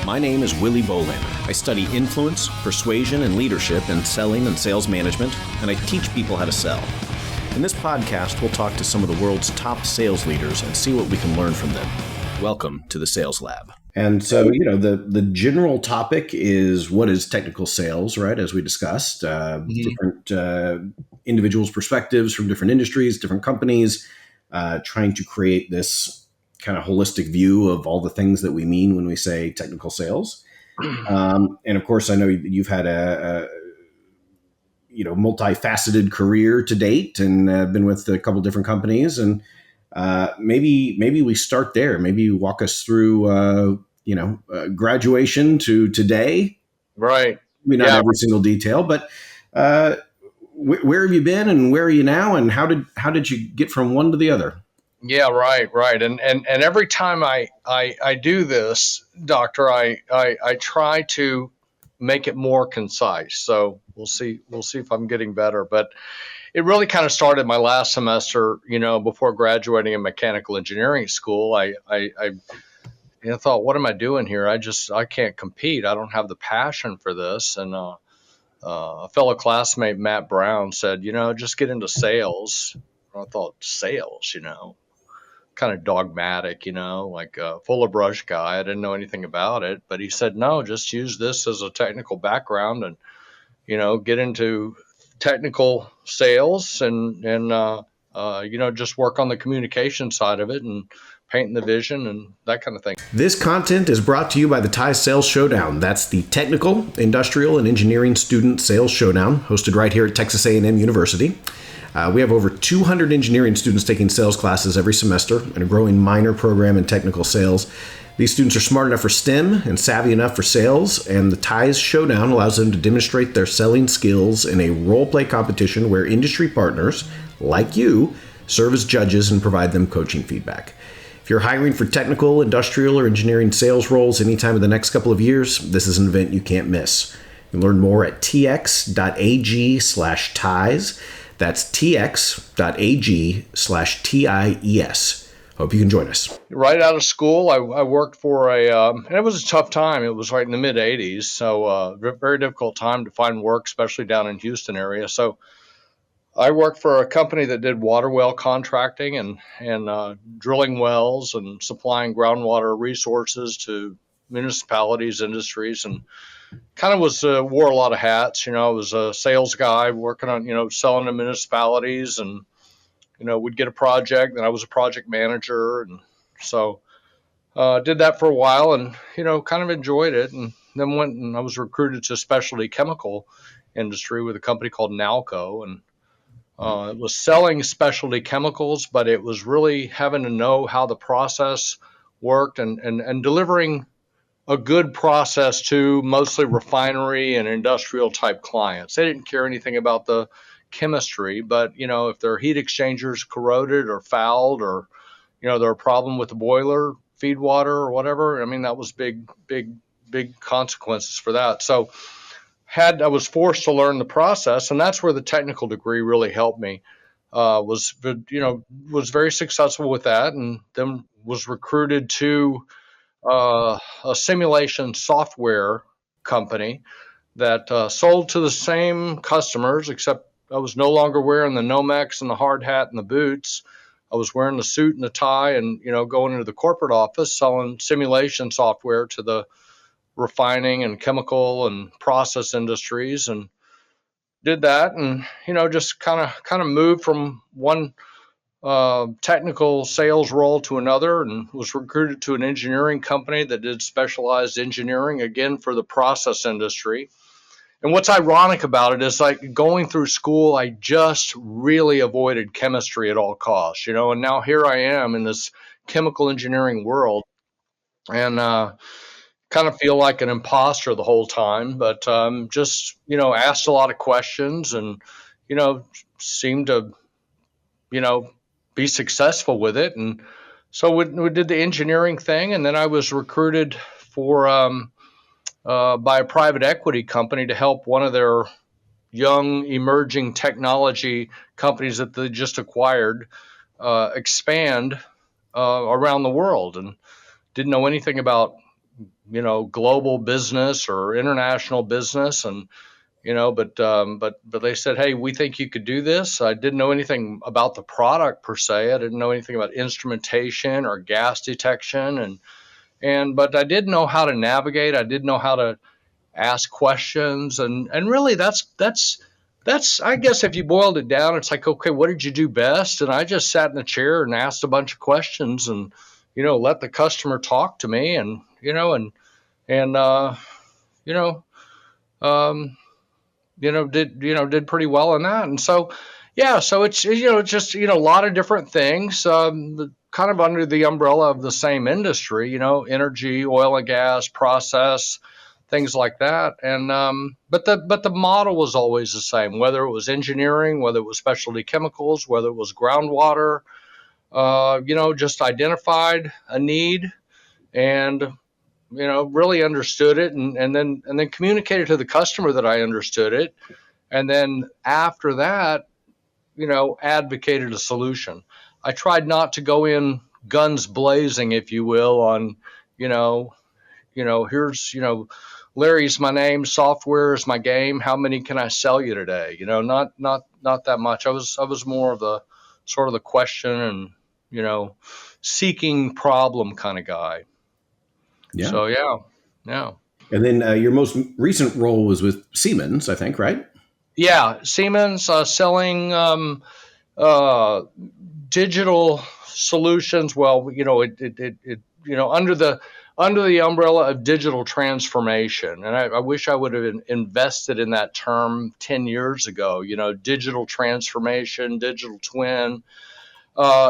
My name is Willy Bolander. I study influence, persuasion, and leadership in selling and sales management, and I teach people how to sell. In this podcast, we'll talk to some of the world's top sales leaders and see what we can learn from them. Welcome to the Sales Lab. And so, the general topic is what is technical sales, right? As we discussed, different individuals' perspectives from different industries, different companies, trying to create this kind of holistic view of all the things that we mean when we say technical sales. And of course, I know you've had a multifaceted career to date and been with a couple different companies. And maybe we start there. Maybe you walk us through, graduation to today. Right. Maybe not every single detail, but where have you been and where are you now? And how did you get from one to the other? Yeah, right. And every time I do this, Doctor, I try to make it more concise. So we'll see if I'm getting better. But it really kind of started my last semester, before graduating in mechanical engineering school. I thought, what am I doing here? I can't compete. I don't have the passion for this. And a fellow classmate, Matt Brown, said, just get into sales. I thought, sales, kind of dogmatic, like a fuller brush guy. I didn't know anything about it, but he said, no, just use this as a technical background and, get into technical sales and just work on the communication side of it and painting the vision and that kind of thing. This content is brought to you by the TIES Sales Showdown. That's the Technical, Industrial, and Engineering Student Sales Showdown, hosted right here at Texas A&M University. We have over 200 engineering students taking sales classes every semester and a growing minor program in technical sales. These students are smart enough for STEM and savvy enough for sales, and the TIES Showdown allows them to demonstrate their selling skills in a role-play competition where industry partners, like you, serve as judges and provide them coaching feedback. If you're hiring for technical, industrial, or engineering sales roles anytime in the next couple of years, this is an event you can't miss. You can learn more at tx.ag/TIES. That's tx.ag/TIES. Hope you can join us. Right out of school, I worked for and it was a tough time. It was right in the mid 80s. So very difficult time to find work, especially down in Houston area. So I worked for a company that did water well contracting and drilling wells and supplying groundwater resources to municipalities, industries, and kind of wore a lot of hats. I was a sales guy working on, selling to municipalities and, we'd get a project and I was a project manager. And so did that for a while and, kind of enjoyed it. And then went and I was recruited to specialty chemical industry with a company called Nalco. And it was selling specialty chemicals, but it was really having to know how the process worked and delivering a good process to mostly refinery and industrial type clients. They didn't care anything about the chemistry, but if their heat exchangers corroded or fouled or there were a problem with the boiler, feed water or whatever, that was big consequences for that. So I was forced to learn the process, and that's where the technical degree really helped me. Was very successful with that, and then was recruited to a simulation software company that sold to the same customers, except I was no longer wearing the Nomex and the hard hat and the boots. I was wearing the suit and the tie and, going into the corporate office selling simulation software to the refining and chemical and process industries, and did that and, just kind of moved from one technical sales role to another and was recruited to an engineering company that did specialized engineering, again, for the process industry. And what's ironic about it is, like, going through school, I just really avoided chemistry at all costs, and now here I am in this chemical engineering world and kind of feel like an imposter the whole time, but just, asked a lot of questions and, seemed to, be successful with it. And so we did the engineering thing, and then I was recruited for by a private equity company to help one of their young emerging technology companies that they just acquired expand around the world, and didn't know anything about global business or international business, and but they said, hey, we think you could do this. I didn't know anything about the product per se. I didn't know anything about instrumentation or gas detection, but I did know how to navigate. I did know how to ask questions, and really that's I guess if you boiled it down, it's like, okay, what did you do best? And I just sat in the chair and asked a bunch of questions, and let the customer talk to me, and you know um, did pretty well in that. And so, yeah, so it's just a lot of different things, kind of under the umbrella of the same industry, energy, oil and gas, process, things like that. And but the model was always the same, whether it was engineering, whether it was specialty chemicals, whether it was groundwater. Just identified a need, and really understood it, and then communicated to the customer that I understood it, and then after that, advocated a solution. I tried not to go in guns blazing, if you will, on, here's, Larry's my name, software is my game. How many can I sell you today? Not that much. I was more of the sort of the question and, seeking problem kind of guy. Yeah. So yeah, yeah. And then your most recent role was with Siemens, I think, right? Yeah, Siemens, selling uh, digital solutions. Well, under the umbrella of digital transformation, and I wish I would have invested in that term 10 years ago. Digital transformation, digital twin,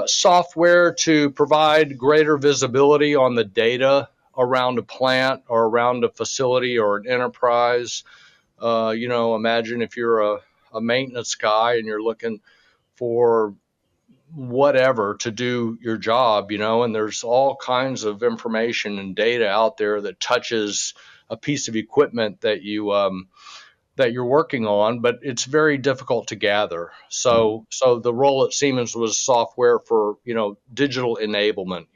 software to provide greater visibility on the data around a plant or around a facility or an enterprise. Imagine if you're a maintenance guy and you're looking for whatever to do your job, and there's all kinds of information and data out there that touches a piece of equipment that you're working on, but it's very difficult to gather. So the role at Siemens was software for digital enablement,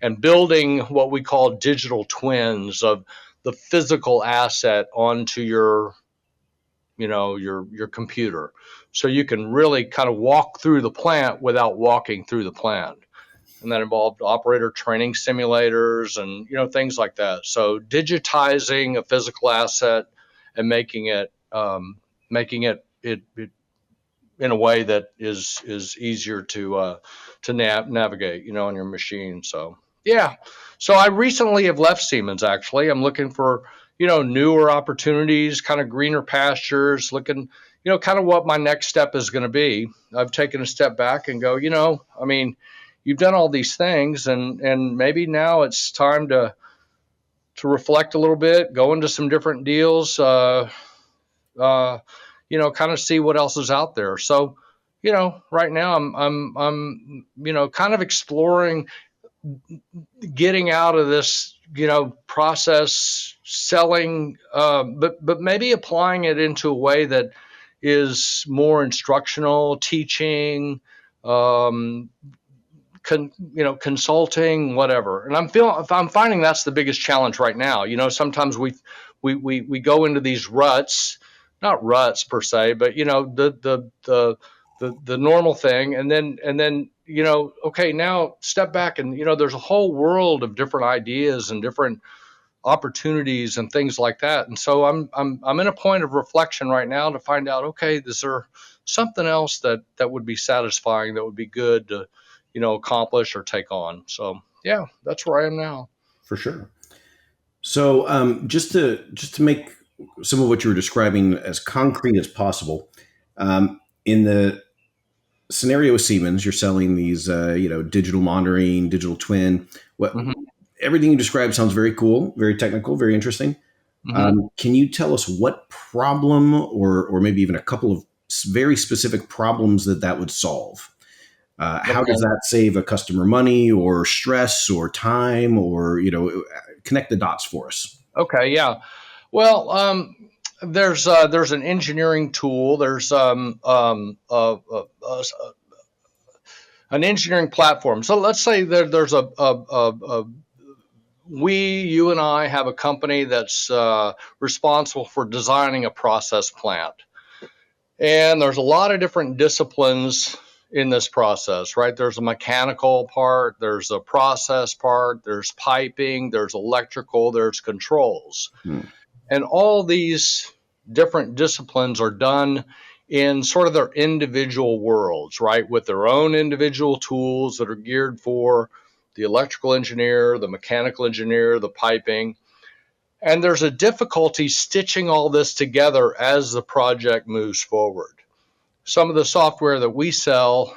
and building what we call digital twins of the physical asset onto your computer, so you can really kind of walk through the plant without walking through the plant. And that involved operator training simulators and things like that. So digitizing a physical asset and making it in a way that is easier to navigate, on your machine. So yeah, so I recently have left Siemens. Actually, I'm looking for newer opportunities, kind of greener pastures, looking kind of what my next step is going to be. I've taken a step back and go, I mean, you've done all these things, and maybe now it's time to reflect a little bit, go into some different deals, kind of see what else is out there. So, right now I'm kind of exploring getting out of this, process selling, but maybe applying it into a way that is more instructional, teaching, um, consulting, whatever. And I'm finding that's the biggest challenge right now. Sometimes we go into these ruts, not ruts per se, but the normal thing, and then okay, now step back, and there's a whole world of different ideas and different opportunities and things like that. And so I'm in a point of reflection right now to find out, okay, is there something else that would be satisfying, that would be good to accomplish or take on. So yeah, that's where I am now. For sure. So just to make some of what you were describing as concrete as possible, in the scenario with Siemens, you're selling these digital monitoring, digital twin. What Mm-hmm. Everything you described sounds very cool, very technical, very interesting. Mm-hmm. Can you tell us what problem, or maybe even a couple of very specific problems that would solve? How does Okay. that save a customer money or stress or time, or connect the dots for us? Okay. Yeah. Well, there's an engineering tool. There's an engineering platform. So let's say there's a you and I have a company that's responsible for designing a process plant. And there's a lot of different disciplines in this process, right? There's a mechanical part, there's a process part, there's piping, there's electrical, there's controls. Hmm. And all these different disciplines are done in sort of their individual worlds, right? With their own individual tools that are geared for the electrical engineer, the mechanical engineer, the piping. And there's a difficulty stitching all this together as the project moves forward. Some of the software that we sell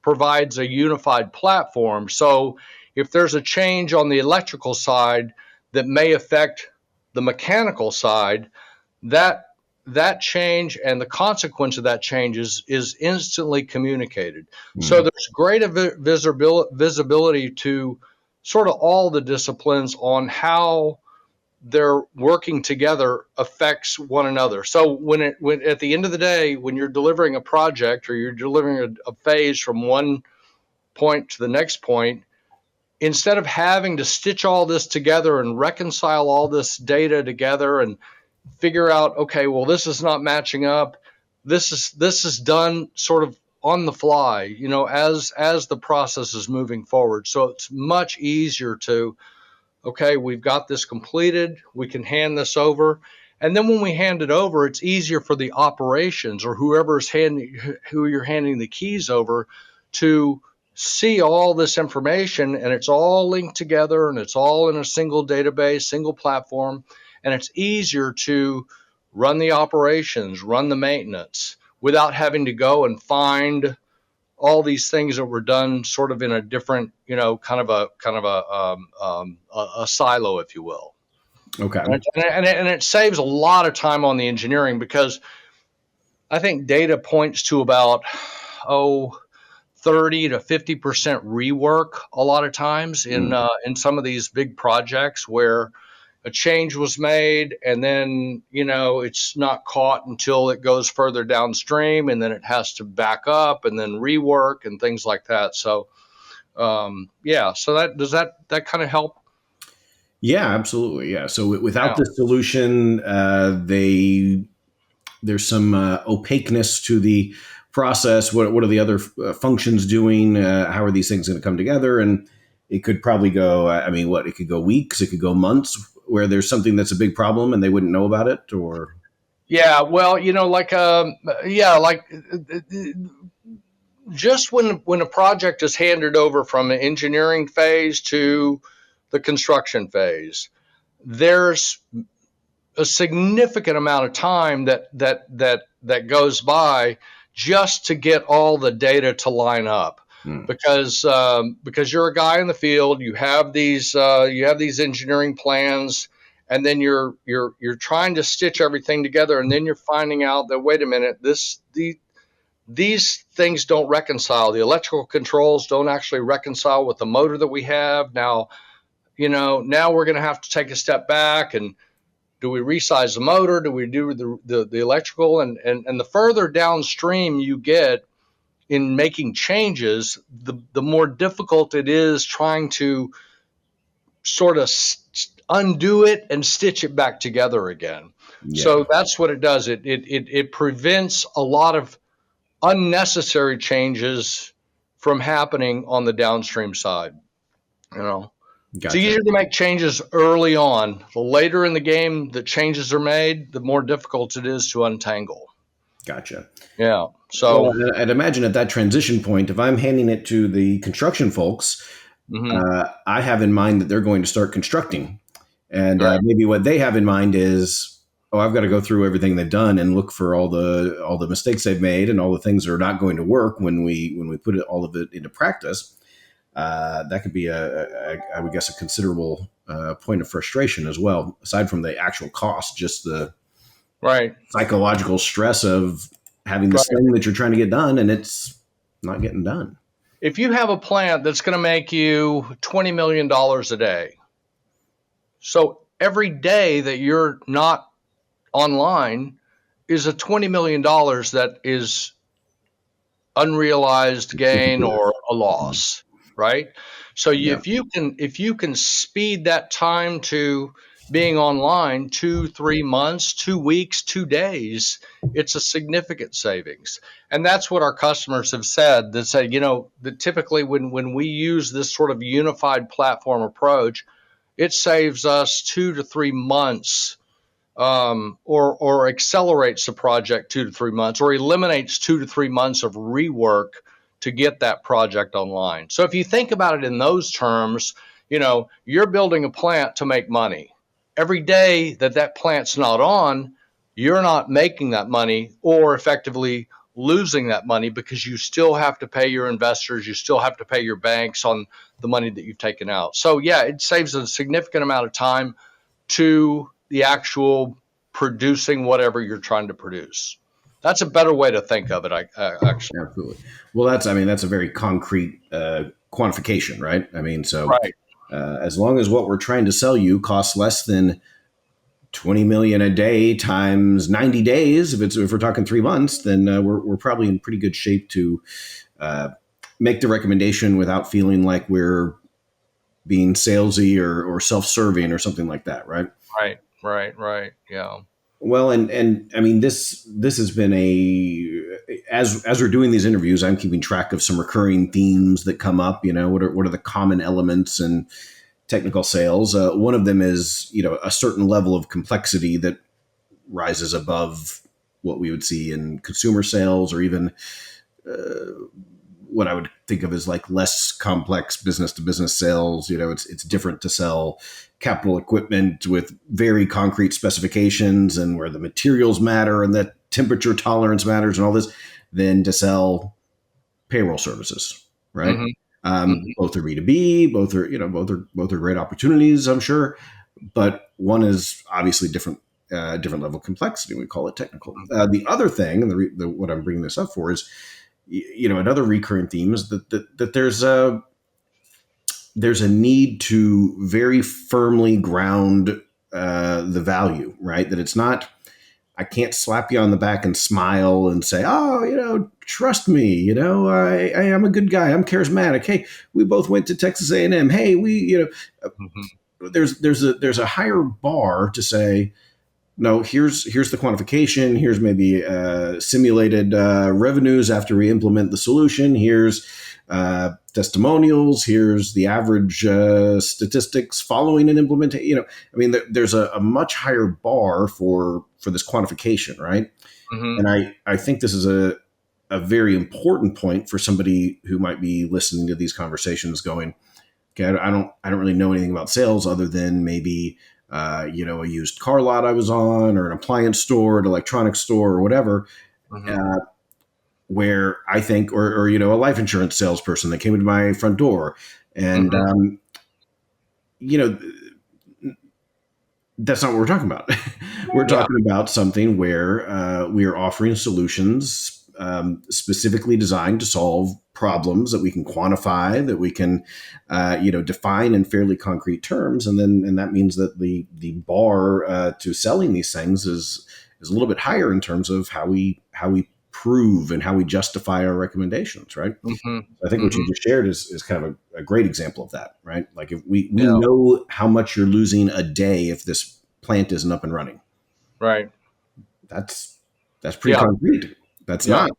provides a unified platform. So if there's a change on the electrical side that may affect the mechanical side, that change and the consequence of that change is instantly communicated. So Hmm. there's greater visibility to sort of all the disciplines on how they're working together affects one another. So when at the end of the day, when you're delivering a project or you're delivering a phase from one point to the next point, instead of having to stitch all this together and reconcile all this data together and figure out, okay, well, this is not matching up. This is done sort of on the fly, as the process is moving forward. So it's much easier to, okay, we've got this completed. We can hand this over. And then when we hand it over, it's easier for the operations or who you're handing the keys over to see all this information, and it's all linked together and it's all in a single database, single platform, and it's easier to run the operations, run the maintenance without having to go and find all these things that were done sort of in a different, a silo, if you will. Okay. And it saves a lot of time on the engineering because I think data points to about, 30 to 50% rework a lot of times Hmm. in some of these big projects where a change was made and then it's not caught until it goes further downstream, and then it has to back up and then rework and things like that. So yeah, so that kind of help. Yeah, absolutely. Yeah. So without Yeah. this solution, there's some opaqueness to the process. What are the other functions doing? How are these things going to come together? And it could probably go. I mean, what it could go weeks, it could go months, where there's something that's a big problem and they wouldn't know about it, or Yeah, well, yeah, like just when a project is handed over from an engineering phase to the construction phase, there's a significant amount of time that goes by just to get all the data to line up, hmm, because you're a guy in the field, you have these engineering plans, and then you're trying to stitch everything together, and then you're finding out that, wait a minute, these things don't reconcile. The electrical controls don't actually reconcile with the motor that we have now. Now we're going to have to take a step back and do we resize the motor? Do we do the electrical? And the further downstream you get in making changes, the more difficult it is trying to sort of undo it and stitch it back together again. yeah, So that's what it does. It prevents a lot of unnecessary changes from happening on the downstream side. You know, it's gotcha, easier to make changes early on. The later in the game the changes are made, the more difficult it is to untangle. gotcha. Yeah. Well, So, I'd imagine at that transition point, if I'm handing it to the construction folks, mhm, I have in mind that they're going to start constructing. And right, maybe what they have in mind is, oh, I've got to go through everything they've done and look for all the mistakes they've made and all the things that are not going to work when we put all of it into practice. That could be I would guess, a considerable point of frustration as well, aside from the actual cost, just the right, psychological stress of having this right. thing that you're trying to get done and it's not getting done. If you have a plant that's going to make you $20 million a day, so every day that you're not online is a $20 million that is unrealized gain or a loss. right? So Yeah. if you can speed that time to being online 2 3 months, 2 weeks, 2 days, it's a significant savings. And that's what our customers have said. That say, that typically when we use this sort of unified platform approach, it saves us 2 to 3 months, or accelerates the project 2 to 3 months, or eliminates 2 to 3 months of rework to get that project online. So if you think about it in those terms, you're building a plant to make money. Every day that that plant's not on, you're not making that money, or effectively losing that money, because you still have to pay your investors, you still have to pay your banks on the money that you've taken out. So yeah, it saves a significant amount of time to the actual producing whatever you're trying to produce. That's a better way to think of it, actually. Absolutely. Well, that's a very concrete quantification, right? I mean, so Right. as long as what we're trying to sell you costs less than 20 million a day times 90 days, if we're talking 3 months, then we're probably in pretty good shape to uh, make the recommendation without feeling like we're being salesy or self-serving or something like that, right? Right. Right. Right. Yeah. Well, and I mean, this has been as we're doing these interviews, I'm keeping track of some recurring themes that come up. What are the common elements in technical sales? One of them is a certain level of complexity that rises above what we would see in consumer sales, or even what I would think of as like less complex business to business sales. It's different to sell capital equipment with very concrete specifications and where the materials matter and that temperature tolerance matters and all this, than to sell payroll services, right? Mm-hmm. Mm-hmm. Both are B2B, both are great opportunities, I'm sure, but one is obviously different level of complexity. We call it technical. The other thing, and what I'm bringing this up for is, another recurring theme is that there's a need to very firmly ground the value, right? That it's not, I can't slap you on the back and smile and say, oh, trust me, I am a good guy. I'm charismatic. Hey, we both went to Texas A&M. Hey, Mm-hmm. there's a higher bar to say, no, here's the quantification. Here's maybe simulated revenues after we implement the solution. Here's testimonials. Here's the average statistics following an implementation. I mean, there's a much higher bar for this quantification, right? Mm-hmm. And I think this is a very important point for somebody who might be listening to these conversations, going, okay, I don't really know anything about sales other than maybe a used car lot I was on, or an appliance store, an electronics store, or whatever, Mm-hmm. uh, where I think, or a life insurance salesperson that came into my front door, and Mm-hmm. you know, that's not what we're talking about. We're Yeah. talking about something where we are offering solutions specifically designed to solve problems that we can quantify, that we can, define in fairly concrete terms, and that means that the bar to selling these things is a little bit higher in terms of how we prove and how we justify our recommendations, right? Mm-hmm. I think what you Mm-hmm. just shared is kind of a great example of that, right? Like, if we Yeah. know how much you're losing a day if this plant isn't up and running. Right. That's pretty Yeah. concrete. That's Yeah. not,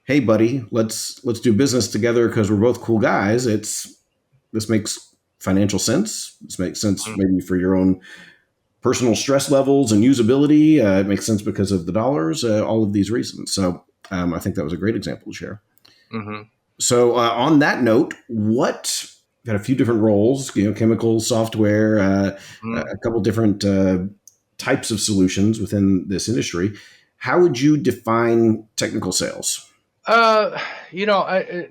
hey buddy, let's do business together because we're both cool guys. This makes financial sense. This makes sense Mm-hmm. maybe for your own personal stress levels and usability. It makes sense because of the dollars. All of these reasons. So I think that was a great example to share. Mm-hmm. So on that note, what got a few different roles, chemical, software, a couple different types of solutions within this industry. How would you define technical sales? Uh,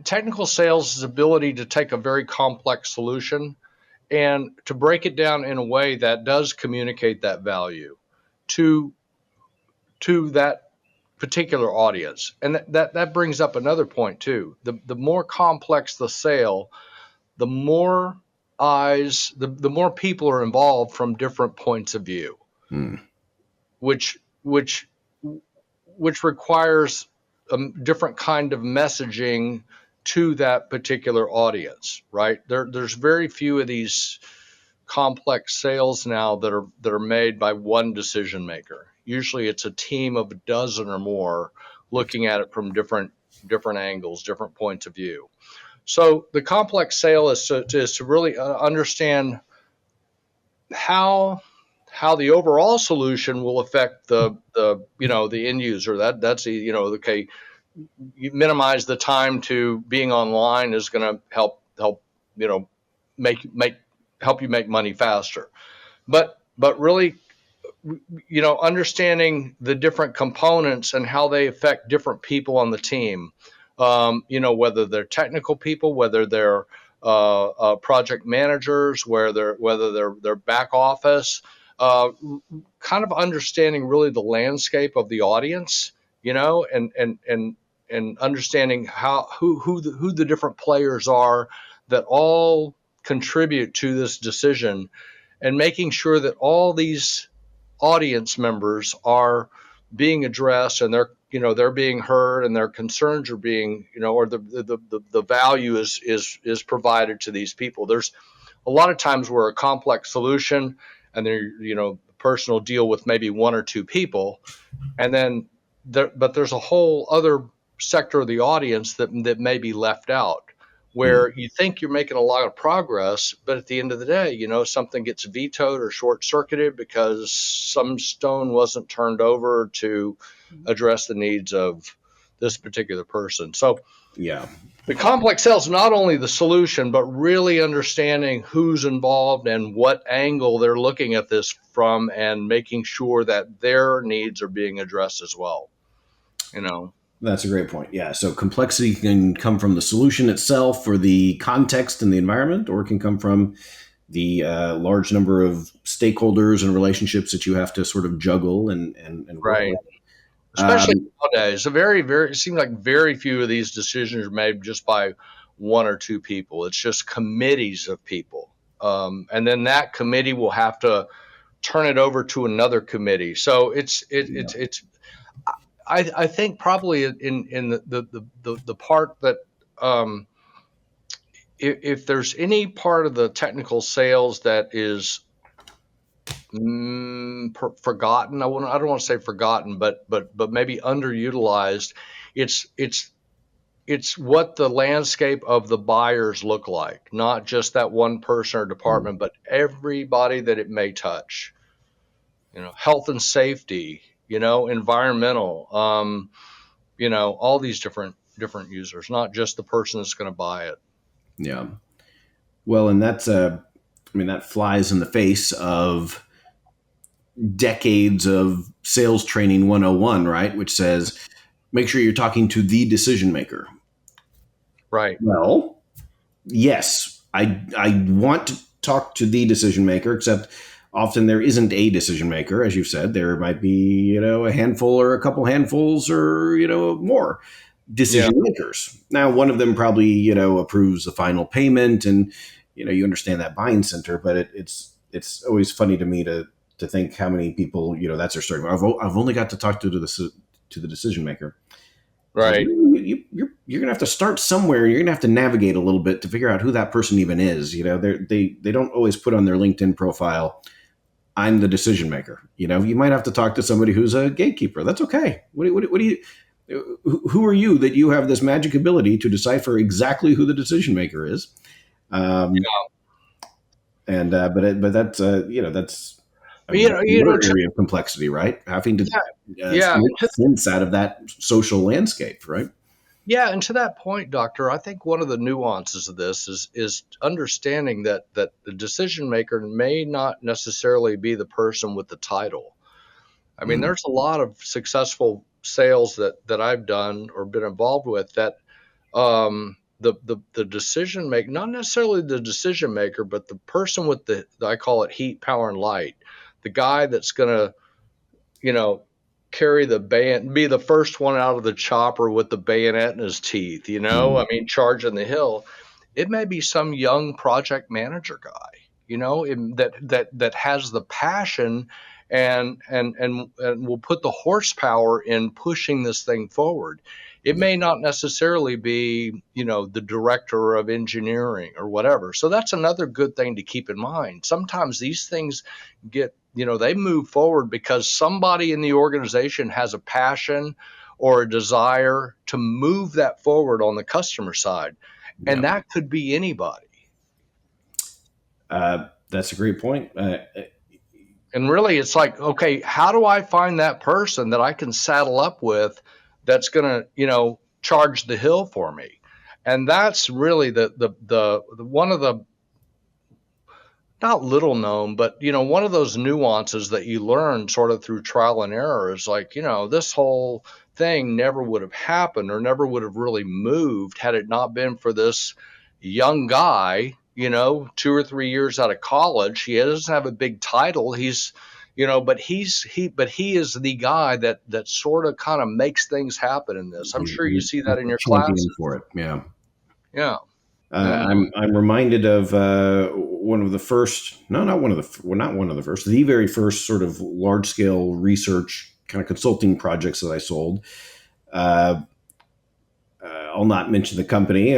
Technical sales is ability to take a very complex solution and to break it down in a way that does communicate that value to that particular audience. And that brings up another point too. The more complex the sale, the more eyes, the more people are involved from different points of view, Hmm. which which requires a different kind of messaging to that particular audience, right? There's very few of these complex sales now that are made by one decision maker. Usually it's a team of a dozen or more looking at it from different angles, different points of view. So the complex sale is to really understand how the overall solution will affect the end user. That's okay. You minimize the time to being online is going to help make help you make money faster. But really, understanding the different components and how they affect different people on the team. Whether they're technical people, whether they're project managers, whether they're back office, uh, kind of understanding really the landscape of the audience, and understanding who the different players are that all contribute to this decision, and making sure that all these audience members are being addressed, and they're being heard, and their concerns are being, or the value is provided to these people. There's a lot of times where a complex solution, and the person will deal with maybe one or two people, and then but there's a whole other sector of the audience that may be left out, where you think you're making a lot of progress, but at the end of the day, something gets vetoed or short circuited because some stone wasn't turned over to address the needs of this particular person. So Yeah. the complex sale is not only the solution, but really understanding who's involved and what angle they're looking at this from, and making sure that their needs are being addressed as well. That's a great point. Yeah. So complexity can come from the solution itself or the context and the environment, or it can come from the large number of stakeholders and relationships that you have to sort of juggle and work Right. with. Especially Um, nowadays, it seems like very few of these decisions are made just by one or two people. It's just committees of people. And then that committee will have to turn it over to another committee. So it's I think probably in the part that, um, if there's any part of the technical sales that is forgotten, I don't want to say forgotten, but maybe underutilized. It's what the landscape of the buyers look like, not just that one person or department, but everybody that it may touch. Health and safety, environmental, all these different users, not just the person that's going to buy it. yeah. Well, and that flies in the face of decades of sales training 101, right? Which says, make sure you're talking to the decision maker. Right. Well, yes, I want to talk to the decision maker, except often there isn't a decision maker, as you've said. There might be, a handful or a couple handfuls or, more Yeah. decision makers. Now, one of them probably, approves the final payment, and, you understand that buying center, but it's always funny to me to think how many people, that's their story. I've only got to talk to the decision maker. It's like, Right. you're going to have to start somewhere. You're going to have to navigate a little bit to figure out who that person even is. They don't always put on their LinkedIn profile, I'm the decision maker. You might have to talk to somebody who's a gatekeeper. That's okay. What do you? Who are you that you have this magic ability to decipher exactly who the decision maker is? Um, and but that's that's But, you know, you know, another to, area of complexity, right? Having to yeah, yeah, make sense out of that social landscape, right? yeah. And to that point, Doctor, I think one of the nuances of this is understanding that the decision maker may not necessarily be the person with the title. I mean, Mm. there's a lot of successful sales that I've done or been involved with that, the decision maker, not necessarily the decision maker, but the person with I call it heat, power, and light, the guy that's going to, you know, carry the be the first one out of the chopper with the bayonet in his teeth, Mm. I mean, charging the hill. It may be some young project manager guy, that has the passion and will put the horsepower in pushing this thing forward. It may not necessarily be, the director of engineering or whatever. So that's another good thing to keep in mind. Sometimes these things get, they move forward because somebody in the organization has a passion or a desire to move that forward on the customer side. And that could be anybody. That's a great point. And really, it's like, okay, how do I find that person that I can saddle up with that's going to, charge the hill for me? And that's really the one of the, not little known, but one of those nuances that you learn sort of through trial and error is like, this whole thing never would have happened or never would have really moved had it not been for this young guy, 2 or 3 years out of college. He doesn't have a big title. He's, but he is the guy that sort of kind of makes things happen in this. I'm sure you see that in your champion classes. for it. Yeah. Yeah. I'm reminded of one of the first, no, not one of the, well, not one of the first, the very first sort of large scale research kind of consulting projects that I sold. I'll not mention the company.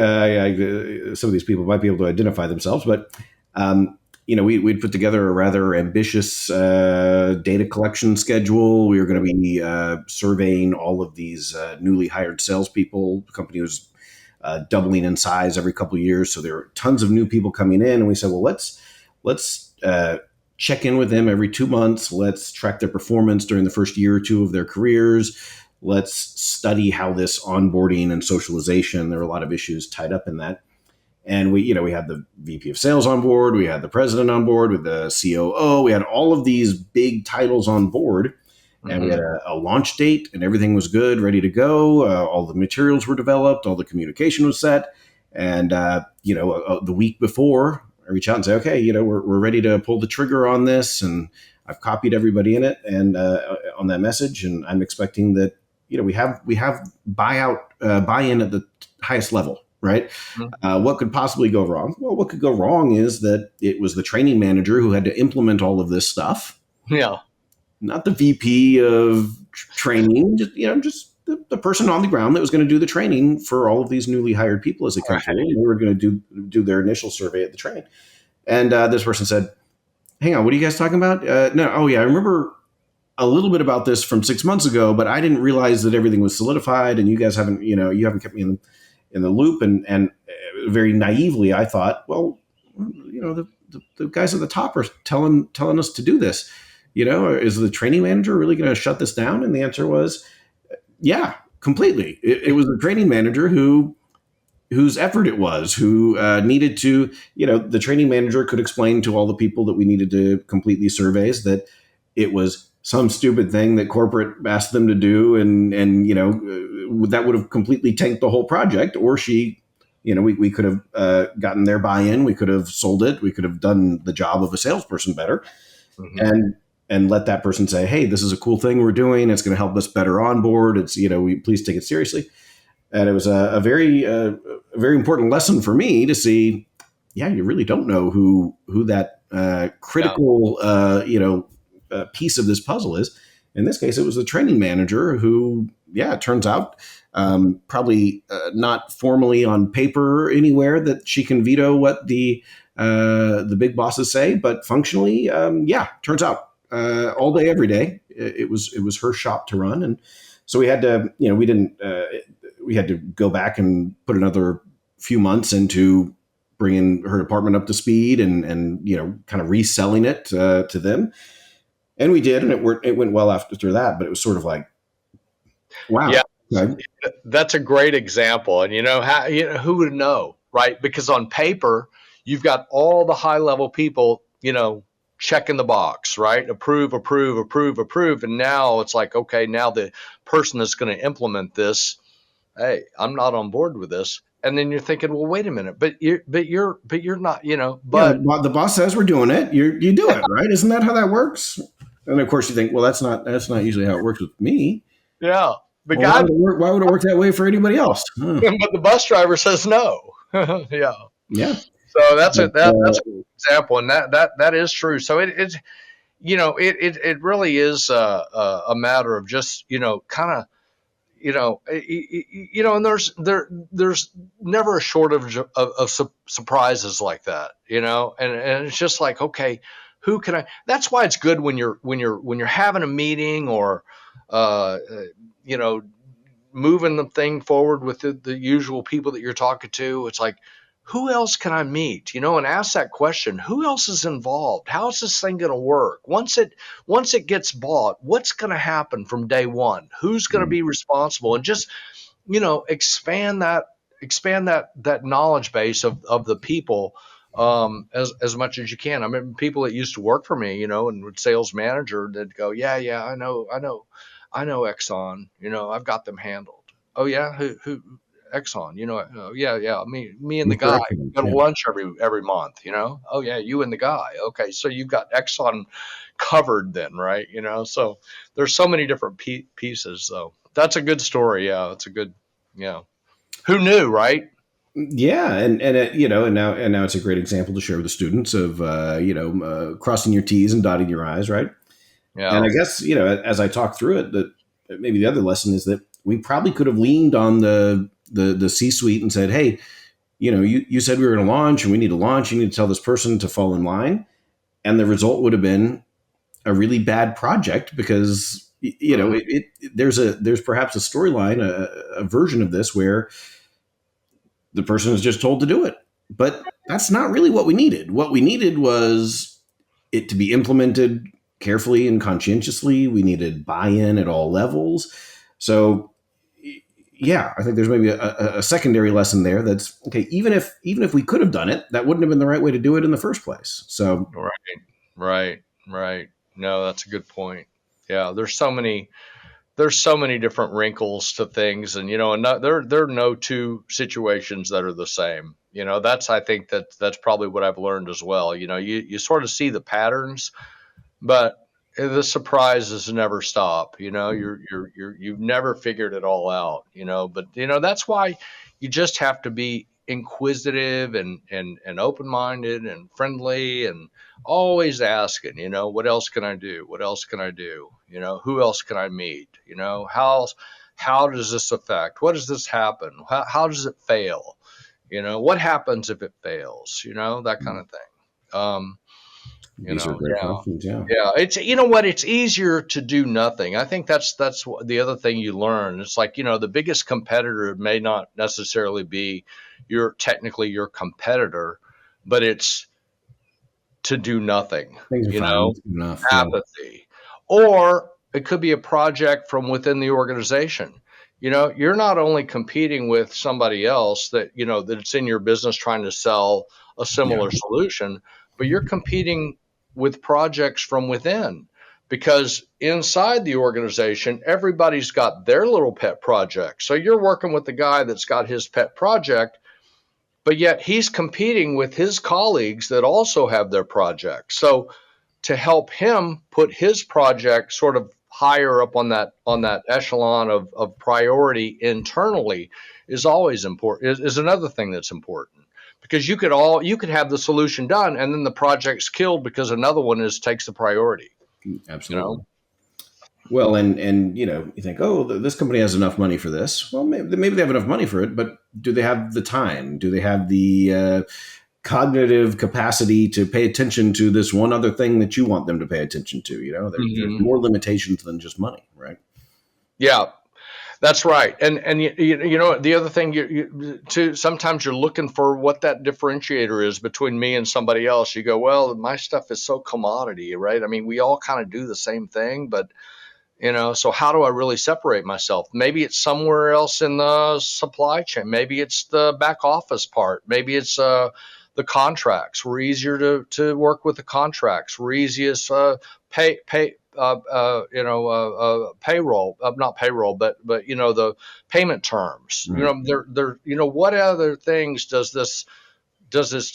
Some of these people might be able to identify themselves, but we'd put together a rather ambitious data collection schedule. We were going to be surveying all of these newly hired salespeople. The company was doubling in size every couple of years, so there were tons of new people coming in. And we said, well, let's check in with them every 2 months. Let's track their performance during the first year or two of their careers. Let's study how this onboarding and socialization. There are a lot of issues tied up in that. And we had the VP of sales on board. We had the president on board with the COO. We had all of these big titles on board. And we had a launch date and everything was good, ready to go. All the materials were developed. All the communication was set. And, the week before, I reach out and say, okay, we're ready to pull the trigger on this. And I've copied everybody in it and on that message. And I'm expecting that, we have buy-in at the highest level, right? What could possibly go wrong? Well, what could go wrong is that it was the training manager who had to implement all of this stuff. Yeah. Not the VP of training, just the person on the ground that was going to do the training for all of these newly hired people as they come through. And they were going to do their initial survey at the train. And this person said, hang on, what are you guys talking about? No, oh yeah, I remember a little bit about this from 6 months ago, but I didn't realize that everything was solidified and you guys haven't, you haven't kept me in the loop. And very naively, I thought, well, the guys at the top are telling us to do this. Is the training manager really going to shut this down? And the answer was, yeah, completely. It was the training manager whose effort it was, who needed to, the training manager could explain to all the people that we needed to complete these surveys that it was some stupid thing that corporate asked them to do. And that would have completely tanked the whole project. Or we could have gotten their buy-in. We could have sold it. We could have done the job of a salesperson better. And let that person say, hey, this is a cool thing we're doing. It's going to help us better onboard. It's, we please take it seriously. And it was a very important lesson for me to see, yeah, you really don't know who that critical, piece of this puzzle is. In this case, it was the training manager who, it turns out, probably not formally on paper anywhere that she can veto what the big bosses say, but functionally, turns out all day, every day, it was her shop to run. And so we had to, we had to go back and put another few months into bringing her department up to speed and kind of reselling it to them. And we did, and it went well after that, but it was sort of like, wow. Yeah, Okay. that's a great example. And who would know, right? Because on paper, you've got all the high level people, checking the box, right? Approve. And now it's like, okay, now the person that's going to implement this, hey, I'm not on board with this. And then you're thinking, well, wait a minute, but you're not, the boss says we're doing it. You do it, right? Isn't that how that works? And of course you think, well, that's not usually how it works with me. Yeah. But why would it work that way for anybody else? But the bus driver says no. Yeah. Yeah. So that's an example, and that is true. So it really is a matter of just kind of and there's never a shortage of surprises like that, and it's just like, okay, who can I? That's why it's good when you're having a meeting, or uh, you know moving the thing forward with the usual people that you're talking to. It's like, who else can I meet? And ask that question. Who else is involved? How is this thing going to work? Once it gets bought, what's going to happen from day one? Who's going to be responsible? And just expand that knowledge base of the people, as much as you can. I mean, people that used to work for me, and with sales manager, that go, yeah, I know Exxon, I've got them handled. Oh yeah, who Exxon, oh, yeah, me and the guy Correct. go to Yeah. lunch every month, oh yeah, you and the guy, okay, so you've got Exxon covered then, right? So there's so many different pieces. So that's a good story. Yeah, it's a good, yeah. Who knew, right? Yeah, and now it's a great example to share with the students of crossing your T's and dotting your I's, right? And Yeah. I guess as I talk through it, that maybe the other lesson is that we probably could have leaned on the C-suite and said, hey, you said we were going to launch, and we need to launch. You need to tell this person to fall in line, and the result would have been a really bad project because Hmm. there's perhaps a storyline, a version of this where the person is just told to do it. But that's not really what we needed. What we needed was it to be implemented carefully and conscientiously. We needed buy-in at all levels. So yeah, I think there's maybe a secondary lesson there. That's okay. Even if we could have done it, that wouldn't have been the right way to do it in the first place. So Right. Right. No, that's a good point. Yeah, there's so many different wrinkles to things, and there are no two situations that are the same. I think that's probably what I've learned as well. You sort of see the patterns, but the surprises never stop. You've never figured it all out. But that's why you just have to be inquisitive and open minded and friendly, and always asking. What else can I do? What else can I do? Who else can I meet? How does this affect? What does this happen? How does it fail? What happens if it fails? That kind of thing. these are great Yeah. questions. Yeah. Yeah, it's what it's easier to do nothing. I think that's the other thing you learn. It's like, the biggest competitor may not necessarily be technically your competitor, but it's to do nothing, Things are you fine. know, It's good enough. Yeah. apathy. Or it could be a project from within the organization. You're not only competing with somebody else that's in your business trying to sell a Yeah. similar solution, but you're competing with projects from within, because inside the organization, everybody's got their little pet project. So you're working with the guy that's got his pet project, but yet he's competing with his colleagues that also have their projects. So to help him put his project sort of higher up on that echelon of priority internally is always important, is another thing that's important, because you could have the solution done, and then the project's killed because another one takes the priority you know Absolutely. Well, and you think, oh, this company has enough money for this. Well, maybe they have enough money for it, but do they have the time? Do they have the cognitive capacity to pay attention to this one other thing that you want them to pay attention to? There's hmm more limitations than just money, right? yeah. That's right. And the other thing, too, sometimes you're looking for what that differentiator is between me and somebody else. You go, well, my stuff is so commodity, right? I mean, we all kind of do the same thing, but so how do I really separate myself? Maybe it's somewhere else in the supply chain. Maybe it's the back office part. Maybe it's the contracts. We're easier to work with the contracts. We're easiest payroll, not payroll, but the payment terms. Right. What other things does this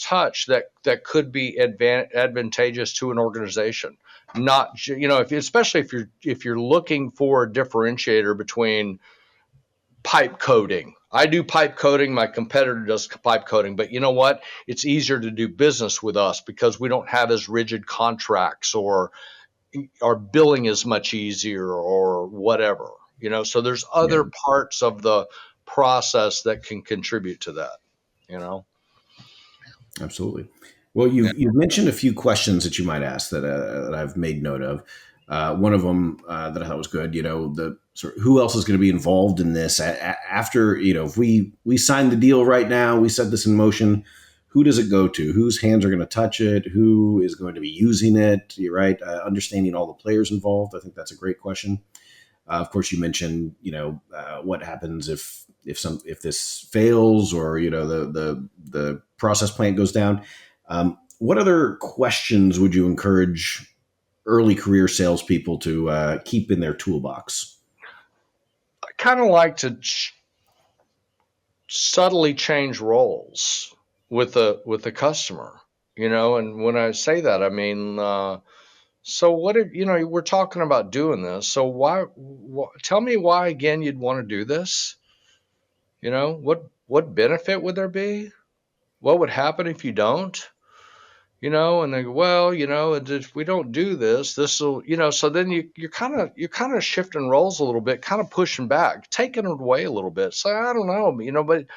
touch that could be advantageous to an organization? Not especially if you're looking for a differentiator between pipe coating. I do pipe coating, my competitor does pipe coating, but you know what? It's easier to do business with us because we don't have as rigid contracts, or our billing is much easier, or whatever. So there's Yeah, other parts of the process that can contribute to that, you know? absolutely. Well, Yeah. you've mentioned a few questions that you might ask that I've made note of. One of them that I thought was good. The sort of who else is going to be involved in this after if we sign the deal right now, we set this in motion. Who does it go to? Whose hands are going to touch it? Who is going to be using it? You're right. Understanding all the players involved. I think that's a great question. Of course, you mentioned what happens if this fails or the process plant goes down. What other questions would you encourage early career salespeople to keep in their toolbox? I kind of like to subtly change roles with the customer, and when I say that, I mean, so what if, we're talking about doing this, so tell me why again you'd want to do this. What benefit would there be? What would happen if you don't? And they go, well, if we don't do this will, so then you're kind of shifting roles a little bit, kind of pushing back, taking it away a little bit. So I don't know, but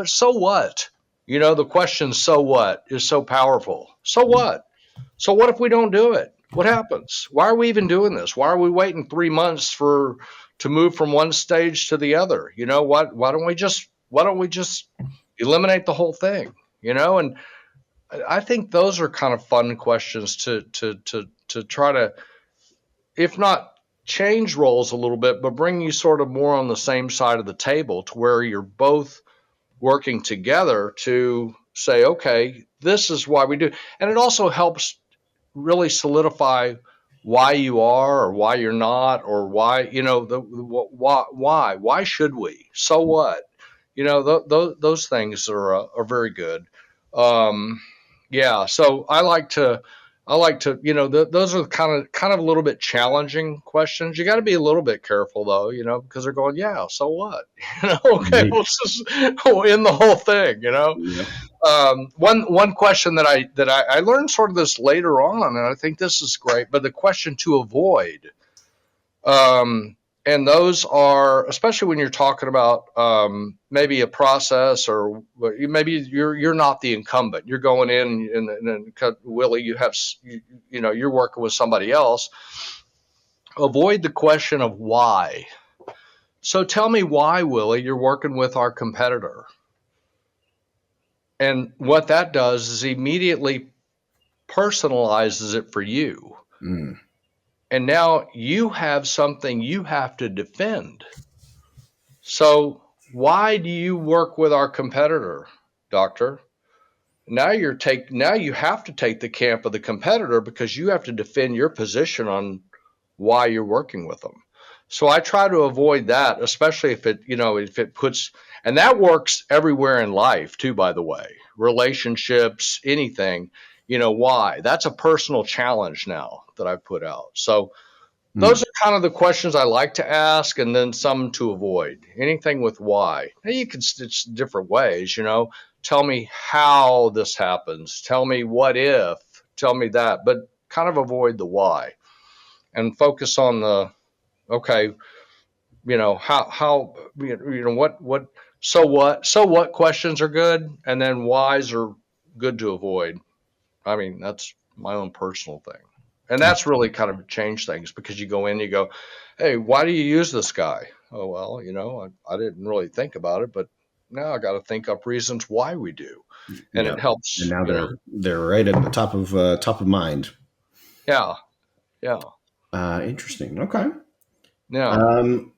so what? The question, so what, is so powerful. So what? So what if we don't do it? What happens? Why are we even doing this? Why are we waiting 3 months to move from one stage to the other? What? Why don't we just eliminate the whole thing? And I think those are kind of fun questions to try to, if not change roles a little bit, but bring you sort of more on the same side of the table to where you're both working together to say, okay, this is why we do. And it also helps really solidify why you are or why you're not, or why, why should we? So what? Those things are very good. Um, yeah. So I like to, those are kind of a little bit challenging questions. You got to be a little bit careful though, because they're going, yeah, so what? Okay, Right. let's just end the whole thing. Yep. One question that I learned sort of this later on, and I think this is great, but the question to avoid, um, and those are, especially when you're talking about maybe a process, or maybe you're not the incumbent. You're going in, and Willie, you're working with somebody else. Avoid the question of why. So tell me why, Willie, you're working with our competitor. And what that does is immediately personalizes it for you. Mm. And now you have something you have to defend. So why do you work with our competitor, doctor? Now you have to take the camp of the competitor because you have to defend your position on why you're working with them. So I try to avoid that, especially if it puts, and that works everywhere in life too, by the way, relationships, anything, why? That's a personal challenge now that I put out. So those Mm. are kind of the questions I like to ask, and then some to avoid. Anything with why. Now you can stitch different ways. Tell me how this happens. Tell me what if. Tell me that, but kind of avoid the why and focus on the okay. How what questions are good, and then whys are good to avoid. I mean, that's my own personal thing. And that's really kind of changed things because you go in, you go, hey, why do you use this guy? Oh, well, I didn't really think about it, but now I got to think up reasons why we do. And Yeah. it And helps, now they're right at the top of mind. yeah, yeah, Interesting. Okay. yeah. Um,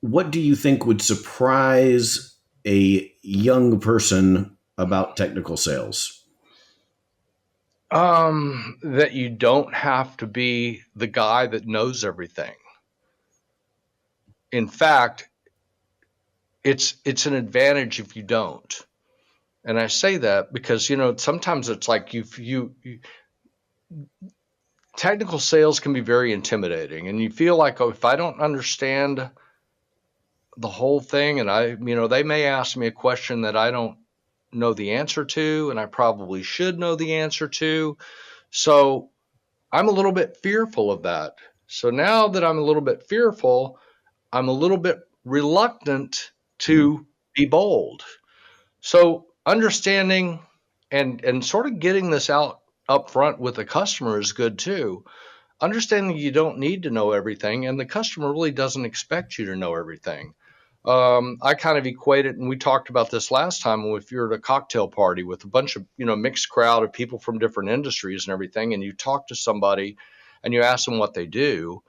what do you think would surprise a young person about technical sales? That you don't have to be the guy that knows everything. In fact, it's an advantage if you don't. And I say that because sometimes it's like you technical sales can be very intimidating, and you feel like, oh, if I don't understand the whole thing, and they may ask me a question that I don't know the answer to, and I probably should know the answer to. So I'm a little bit fearful of that. So now that I'm a little bit fearful, I'm a little bit reluctant Mhm. to be bold. So understanding and sort of getting this out up front with the customer is good too. Understanding you don't need to know everything, and the customer really doesn't expect you to know everything. I kind of equate it, and we talked about this last time. If you're at a cocktail party with a bunch of mixed crowd of people from different industries and everything, and you talk to somebody, and you ask them what they do,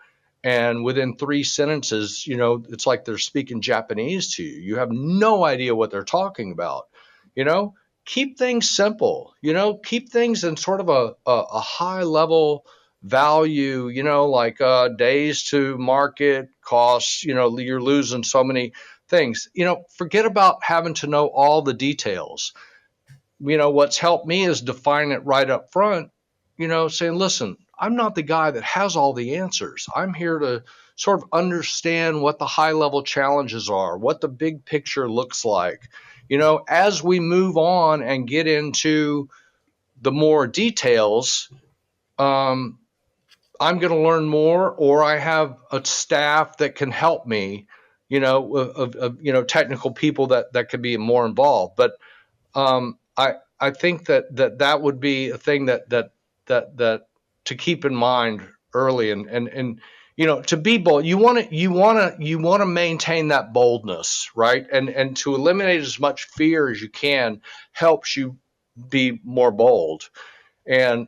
and within 3 sentences, it's like they're speaking Japanese to you. You have no idea what they're talking about. You know, keep things simple. Keep things in sort of a high level value, like days to market costs, you're losing so many things. Forget about having to know all the details. What's helped me is define it right up front, saying, listen, I'm not the guy that has all the answers. I'm here to sort of understand what the high level challenges are, what the big picture looks like. As we move on and get into the more details, um, I'm going to learn more, or I have a staff that can help me, of technical people that could be more involved. But I think that would be a thing that to keep in mind early, and to be bold. You want to maintain that boldness, right? And to eliminate as much fear as you can helps you be more bold. And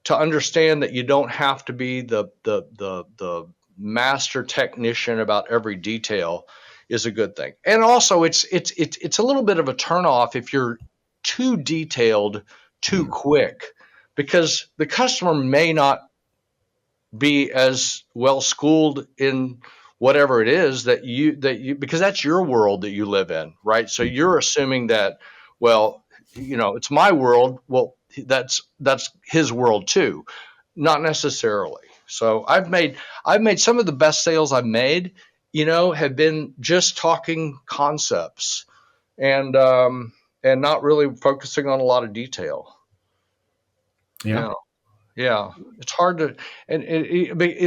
to understand that you don't have to be the master technician about every detail is a good thing. And also, it's a little bit of a turnoff if you're too detailed too Mhm. quick, because the customer may not be as well schooled in whatever it is that you because that's your world that you live in, right? So you're assuming that, well, it's my world. Well, that's his world too. Not necessarily. So I've made some of the best sales I've made, have been just talking concepts, and not really focusing on a lot of detail. Yeah. Yeah. Yeah, it's hard to,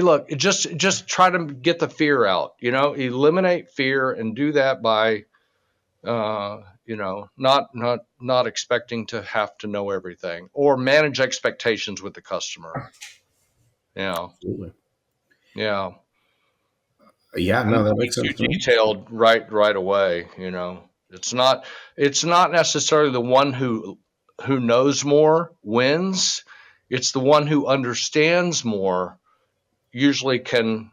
look, just try to get the fear out. Eliminate fear, and do that by, not expecting to have to know everything, or manage expectations with the customer. Yeah, Absolutely. yeah, Yeah. and No, that be makes sense too to me. detailed right away. It's not necessarily the one who knows more wins. It's the one who understands more usually can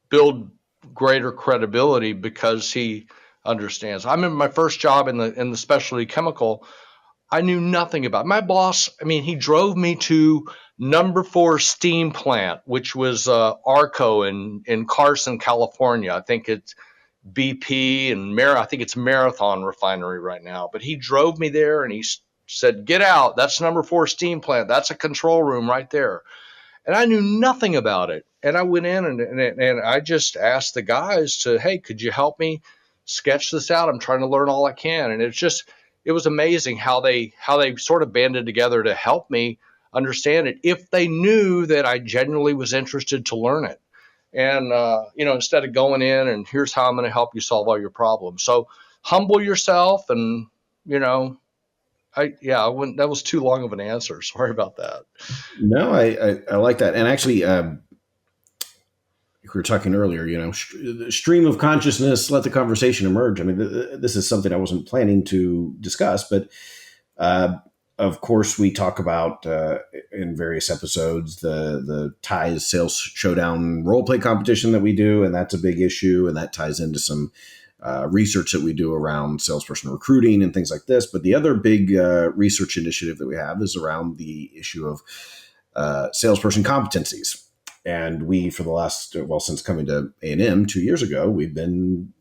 build greater credibility because he understands. I remember my first job in the specialty chemical. I knew nothing about my boss. I mean, he drove me to number 4 steam plant, which was Arco in Carson, California. I think it's BP and I think it's Marathon Refinery right now. But he drove me there, and he said, "Get out. That's number 4 steam plant. That's a control room right there." And I knew nothing about it. And I went in, and I just asked the guys to, hey, could you help me sketch this out? I'm trying to learn all I can. And it was amazing how they sort of banded together to help me understand it, if they knew that I genuinely was interested to learn it. And instead of going in and, here's how I'm going to help you solve all your problems. So humble yourself, and you know I wouldn't, that was too long of an answer. Sorry about that. No, I like that. And actually, we were talking earlier, the stream of consciousness, let the conversation emerge. I mean, this is something I wasn't planning to discuss, but uh, of course, we talk about in various episodes the ties sales showdown role play competition that we do, and that's a big issue, and that ties into some research that we do around salesperson recruiting and things like this. But the other big research initiative that we have is around the issue of salesperson competencies. And we, for the last, well, since coming to A&M 2 years ago, we've been,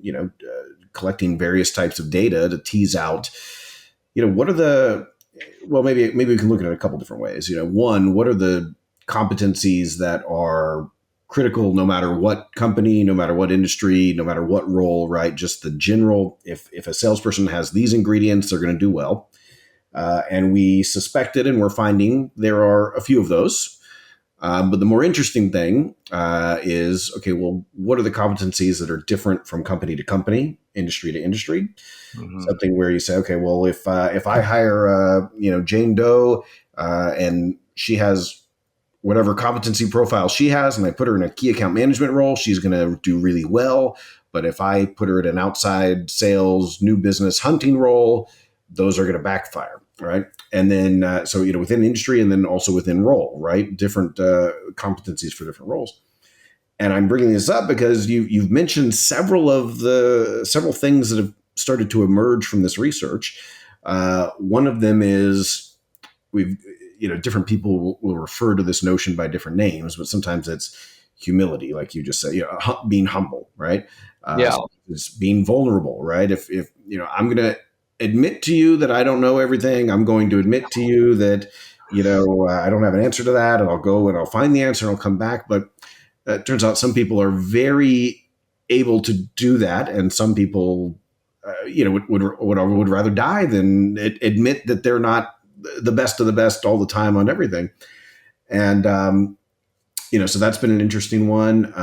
collecting various types of data to tease out, what are the, well, maybe we can look at it a couple different ways. One, what are the competencies that are critical no matter what company, no matter what industry, no matter what role, right? Just the general, if a salesperson has these ingredients, they're going to do well. And we suspected, and we're finding there are a few of those. But the more interesting thing is, okay, well, what are the competencies that are different from company to company, industry to industry? Hmm. Something where you say, okay, well, if I hire Jane Doe and she has whatever competency profile she has, and I put her in a key account management role, she's going to do really well. But if I put her in an outside sales, new business hunting role, those are going to backfire, right? And then, so within industry, and then also within role, right? Different competencies for different roles. And I'm bringing this up because you've mentioned several things that have started to emerge from this research. One of them is we've different people will refer to this notion by different names, but sometimes it's humility, like you just said, being humble, right? Yeah. It's being vulnerable, right? If I'm going to admit to you that I don't know everything, I'm going to admit to you that I don't have an answer to that, and I'll go and I'll find the answer and I'll come back. But it turns out some people are very able to do that, and some people, would rather die than admit that they're not the best of the best all the time on everything. And so that's been an interesting one.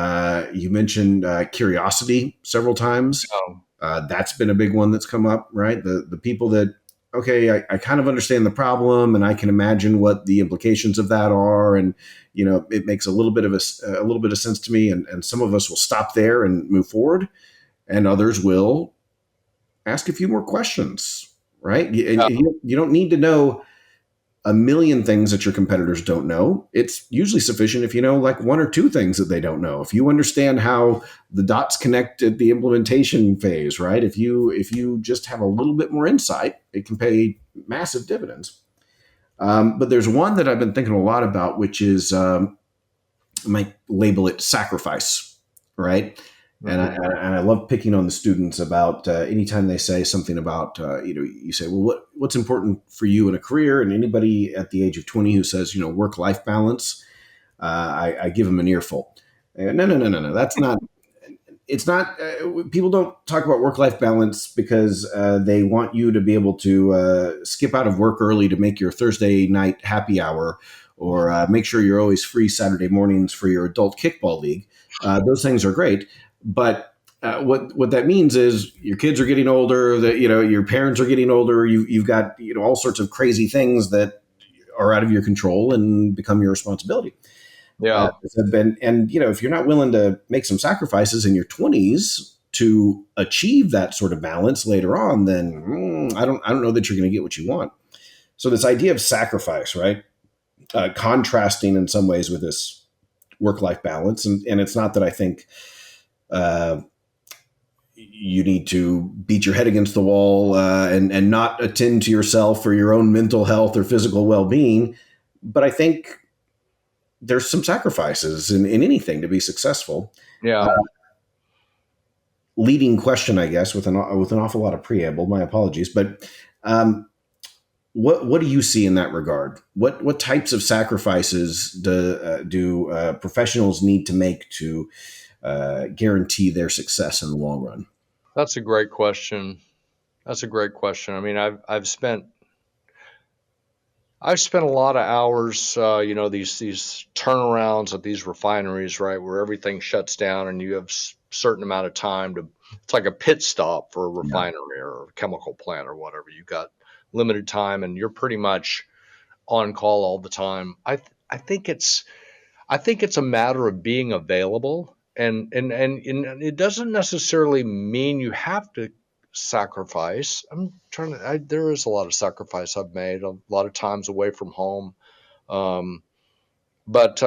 You mentioned curiosity several times. Um, That's been a big one that's come up, right? The people that, okay, I kind of understand the problem and I can imagine what the implications of that are, and it makes a little bit of sense to me. And some of us will stop there and move forward, and others will ask a few more questions, right? And yeah. you don't need to know a million things that your competitors don't know. It's usually sufficient if you know like one or two things that they don't know. If you understand how the dots connect at the implementation phase, right? If you just have a little bit more insight, it can pay massive dividends. But there's one that I've been thinking a lot about, which is I might label it sacrifice, right? Hmm. And I love picking on the students about anytime they say something about you say, well, what's important for you in a career, and anybody at the age of 20 who says work life balance, I give them an earful. No, no, no, no, no. That's not. It's not. People don't talk about work life balance because they want you to be able to skip out of work early to make your Thursday night happy hour, or make sure you're always free Saturday mornings for your adult kickball league. Those things are great, but what that means is your kids are getting older. That your parents are getting older. You've got all sorts of crazy things that are out of your control and become your responsibility. Yeah. And if you're not willing to make some sacrifices in your 20s to achieve that sort of balance later on, then I don't know that you're going to get what you want. So this idea of sacrifice, right? Contrasting in some ways with this work-life balance, and it's not that I think uh, you need to beat your head against the wall and not attend to yourself for your own mental health or physical well-being, but I think there's some sacrifices in anything to be successful. Yeah. Leading question, I guess, with an awful lot of preamble. My apologies, but um, what do you see in that regard? What types of sacrifices do professionals need to make to guarantee their success in the long run? That's a great question. That's a great question. I mean, I've spent a lot of hours, these turnarounds at these refineries, right, where everything shuts down and you have certain amount of time to. It's like a pit stop for a Yeah, refinery or a chemical plant or whatever. You got limited time and you're pretty much on call all the time. I think it's a matter of being available, and it doesn't necessarily mean you have to sacrifice. There is a lot of sacrifice I've made, a lot of times away from home. Um, but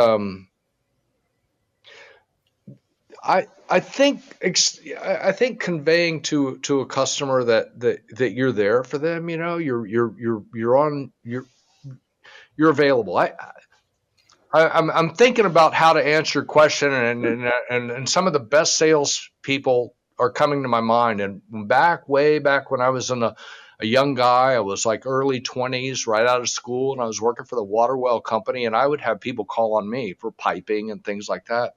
I think conveying to a customer that you're there for them, you're available. I'm thinking about how to answer your question, and some of the best sales people are coming to my mind. And way back when I was a young guy, I was like early 20s, right out of school, and I was working for the water well company, and I would have people call on me for piping and things like that.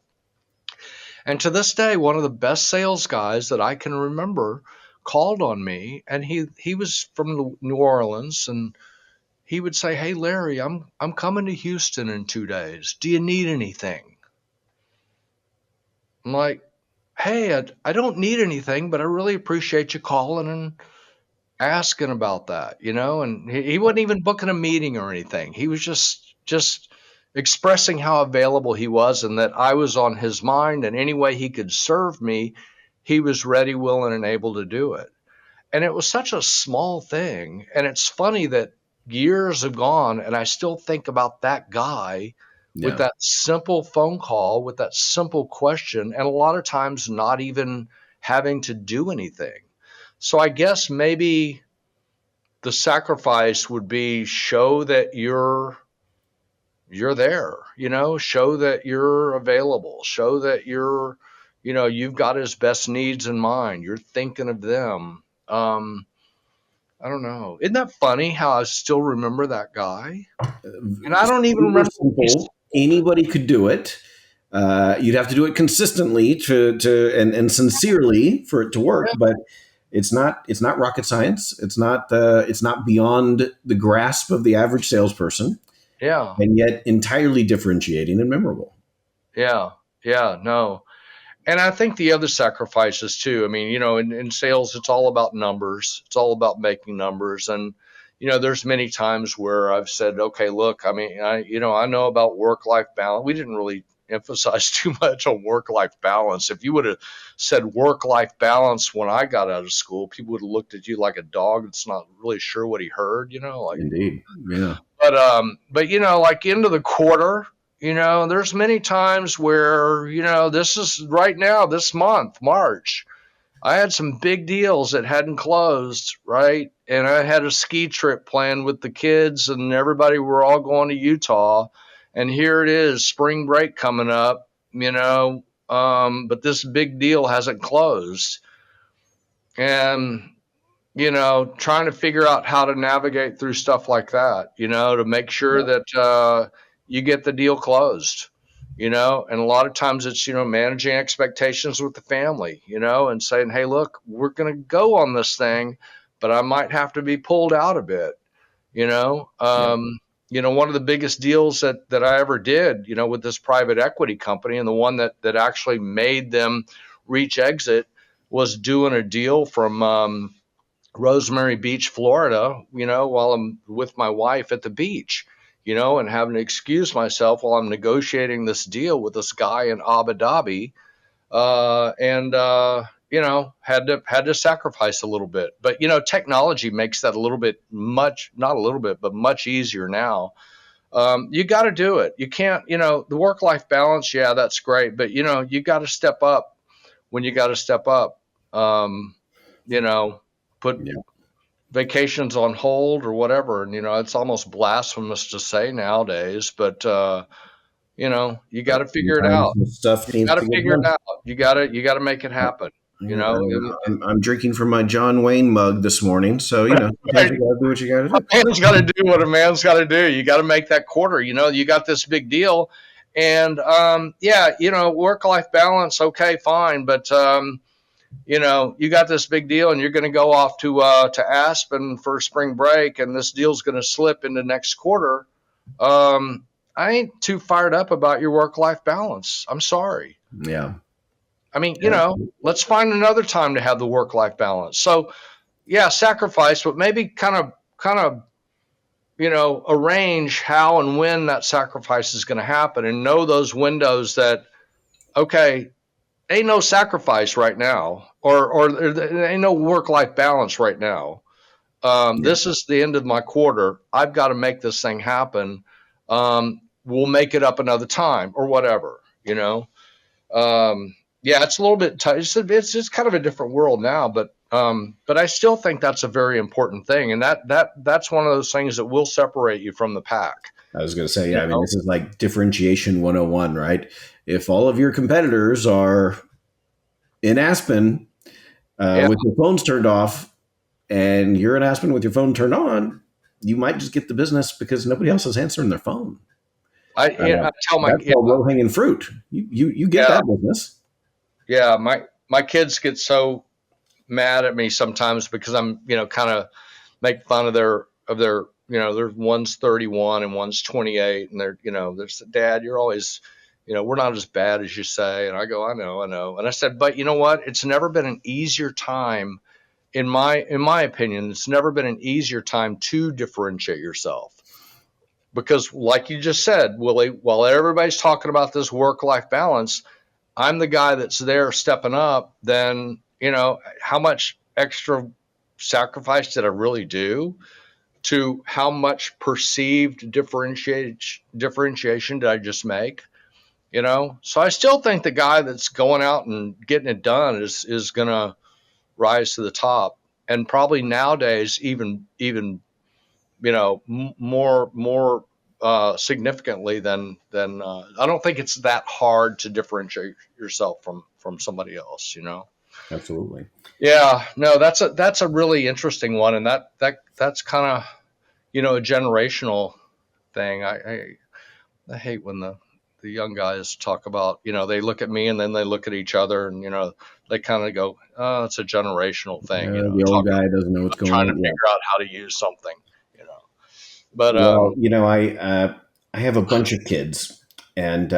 And to this day, one of the best sales guys that I can remember called on me, and he was from New Orleans, and he would say, "Hey Larry, I'm coming to Houston in 2 days. Do you need anything?" I'm like, "Hey, I don't need anything, but I really appreciate you calling and asking about that, you know." And he wasn't even booking a meeting or anything. He was just expressing how available he was and that I was on his mind, and any way he could serve me, he was ready, willing, and able to do it. And it was such a small thing. And it's funny that years have gone and I still think about that guy with Yeah. that simple phone call, with that simple question, and a lot of times not even having to do anything. So I guess maybe the sacrifice would be show that you're there, show that you're available, show that you've got his best needs in mind, you're thinking of them. I don't know. Isn't that funny how I still remember that guy? And I don't even Super remember what he simple. said. Anybody could do it. You'd have to do it consistently and sincerely for it to work, but it's not rocket science. It's not beyond the grasp of the average salesperson, Yeah, and yet entirely differentiating and memorable. yeah, yeah, no. And I think the other sacrifices too. I mean, in sales, it's all about numbers. It's all about making numbers. And, there's many times where I've said, okay, look, I mean, I know about work-life balance. We didn't really emphasize too much on work-life balance. If you would have said work-life balance when I got out of school, people would have looked at you like a dog that's not really sure what he heard, like, Indeed. Yeah. but like end of the quarter, there's many times where, this is right now, this month, March, I had some big deals that hadn't closed, right? And I had a ski trip planned with the kids and everybody. We're all going to Utah. And here it is, spring break coming up, but this big deal hasn't closed. And trying to figure out how to navigate through stuff like that, to make sure that you get the deal closed, and a lot of times it's, managing expectations with the family, and saying, hey, look, we're going to go on this thing, but I might have to be pulled out a bit, you know. Yeah. One of the biggest deals that I ever did, with this private equity company, and the one that actually made them reach exit, was doing a deal from Rosemary Beach, Florida, while I'm with my wife at the beach, and having to excuse myself while I'm negotiating this deal with this guy in Abu Dhabi, and had to sacrifice a little bit. But technology makes that a little bit much, not a little bit, but much easier now. You got to do it. You can't, the work-life balance. Yeah, that's great, but you got to step up when you got to step up. Um, you know, put Yeah. vacations on hold or whatever. And, it's almost blasphemous to say nowadays, but, you got But to figure it sometimes out. the stuff You needs got to to get figure it done. out. You got to make it happen. You Yeah, I know, mean, I'm drinking from my John Wayne mug this morning, so sometimes right. you got to do what you got to A do. man's got to do what a man's got to do. You got to make that quarter. You got this big deal, and yeah, work life balance. Okay, fine, but you got this big deal, and you're going to go off to Aspen for spring break, and this deal's going to slip into next quarter. I ain't too fired up about your work life balance. I'm sorry. Yeah. I mean, Yeah. let's find another time to have the work life balance. So yeah, sacrifice, but maybe kind of arrange how and when that sacrifice is going to happen, and know those windows that, okay, ain't no sacrifice right now, or there ain't no work life balance right now. Yeah. This is the end of my quarter. I've got to make this thing happen. We'll make it up another time or whatever. Yeah, it's a little bit. It's just kind of a different world now, but I still think that's a very important thing, and that's one of those things that will separate you from the pack. I was going to say, You yeah, I mean, know? this is like differentiation 101, right? If all of your competitors are in Aspen Yeah, with your phones turned off and you're in Aspen with your phone turned on, you might just get the business because nobody else is answering their phone. I tell my That's called low hanging fruit. You get yeah that business. yeah my kids get so mad at me sometimes because I'm kind of make fun of their there's one's 31 and one's 28, and there's Dad, you're always, we're not as bad as you say. And I go, I know. And I said, but you know what? It's never been an easier time, in my opinion, it's never been an easier time to differentiate yourself. Because, like you just said, Willie, while everybody's talking about this work-life balance, I'm the guy that's there stepping up. Then, how much extra sacrifice did I really do? To how much perceived differentiation did I just make? So I still think the guy that's going out and getting it done is going to rise to the top, and probably nowadays even more significantly than I don't think it's that hard to differentiate yourself from somebody else. Absolutely. Yeah, no, that's a really interesting one, and that's kind of a generational thing. I hate when the young guys talk about, they look at me and then they look at each other, and they kind of go, oh, it's a generational thing, The old talking guy doesn't know what's about going trying to on. Yeah. figure out how to use something, but Well, I have a bunch of kids, and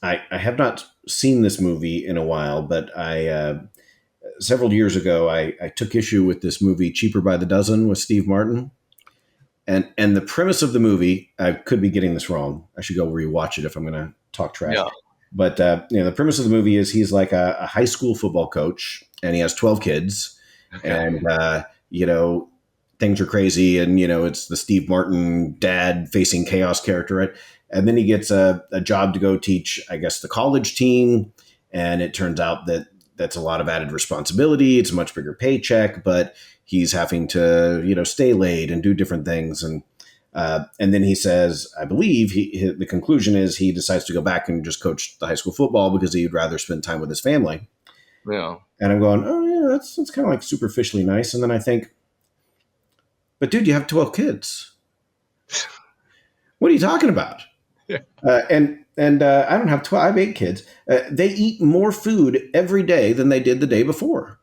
I have not seen this movie in a while, but I several years ago I took issue with this movie Cheaper by the Dozen with Steve Martin. And the premise of the movie, I could be getting this wrong. I should go rewatch it if I'm going to talk trash. yeah, But the premise of the movie is he's like a high school football coach, and he has 12 kids, okay, and things are crazy, and it's the Steve Martin dad facing chaos character, right? And then he gets a job to go teach, I guess, the college team, and it turns out that that's a lot of added responsibility. It's a much bigger paycheck, but he's having to stay late and do different things, and then he says, I believe the conclusion is he decides to go back and just coach the high school football because he'd rather spend time with his family. yeah, And I'm going, oh yeah, that's kind of like superficially nice. And then I think, but dude, you have 12 kids. What are you talking about? yeah, And I don't have 12. I have 8 kids. They eat more food every day than they did the day before.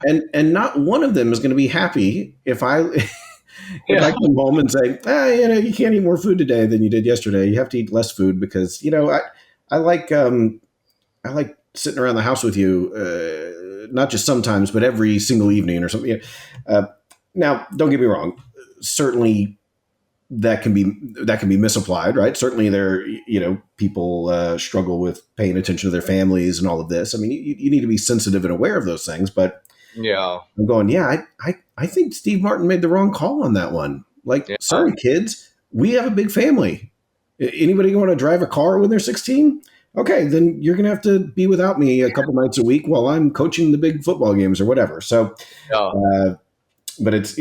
And not one of them is going to be happy if I come home and say, you can't eat more food today than you did yesterday. You have to eat less food because I like sitting around the house with you, not just sometimes, but every single evening or something. Now, don't get me wrong. Certainly, that can be misapplied, right? Certainly, people struggle with paying attention to their families and all of this. I mean, you need to be sensitive and aware of those things, but. yeah, I'm going, yeah, I think Steve Martin made the wrong call on that one. Like, yeah. sorry, kids, we have a big family. Anybody going to drive a car when they're 16? Okay, then you're going to have to be without me a couple nights a week while I'm coaching the big football games or whatever. So, Yeah. But it's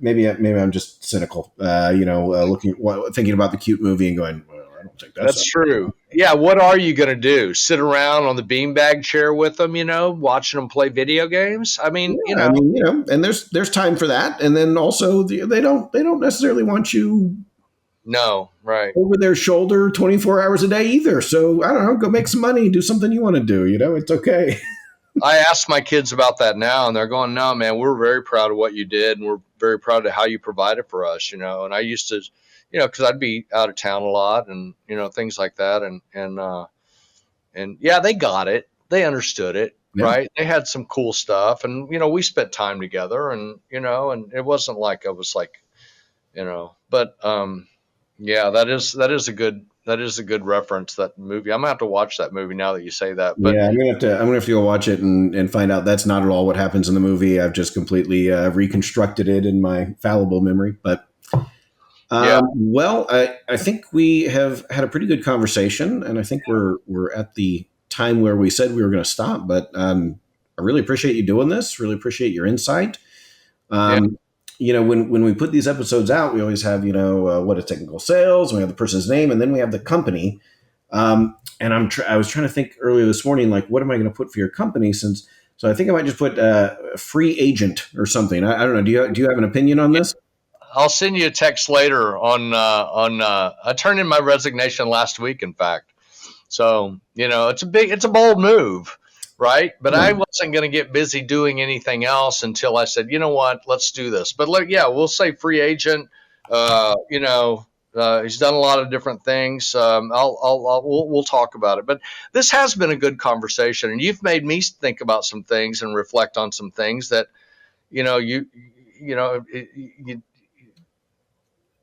maybe I'm just cynical, thinking about the cute movie and going, well, I don't think That's true. Yeah, what are you going to do? Sit around on the beanbag chair with them, watching them play video games? I mean, Yeah, and there's time for that, and then also they don't necessarily want you no, right. over their shoulder 24 hours a day either. So I don't know, go make some money, do something you want to do. It's okay. I ask my kids about that now, and they're going, no, man, we're very proud of what you did, and we're very proud of how you provided for us, And I used to, because I'd be out of town a lot and, things like that. And yeah, they got it. They understood it, Yeah. right? They had some cool stuff, and, we spent time together, and, and it wasn't like I was like, but, yeah, that is a good reference, that movie. I'm gonna have to watch that movie now that you say that. But Yeah, I'm gonna have to go watch it and find out that's not at all what happens in the movie. I've just completely reconstructed it in my fallible memory. But yeah, well, I think we have had a pretty good conversation, and I think we're at the time where we said we were going to stop. But I really appreciate you doing this. Really appreciate your insight. yeah, When we put these episodes out, we always have, what is technical sales, and we have the person's name, and then we have the company. And I was trying to think earlier this morning, like, what am I going to put for your company? So I think I might just put free agent or something. I don't know. Do you have an opinion on this? I'll send you a text later on. I turned in my resignation last week, in fact. So it's a bold move. right? But I wasn't going to get busy doing anything else until I said, you know what, let's do this. But yeah, we'll say free agent. He's done a lot of different things. We'll talk about it. But this has been a good conversation, and you've made me think about some things and reflect on some things that you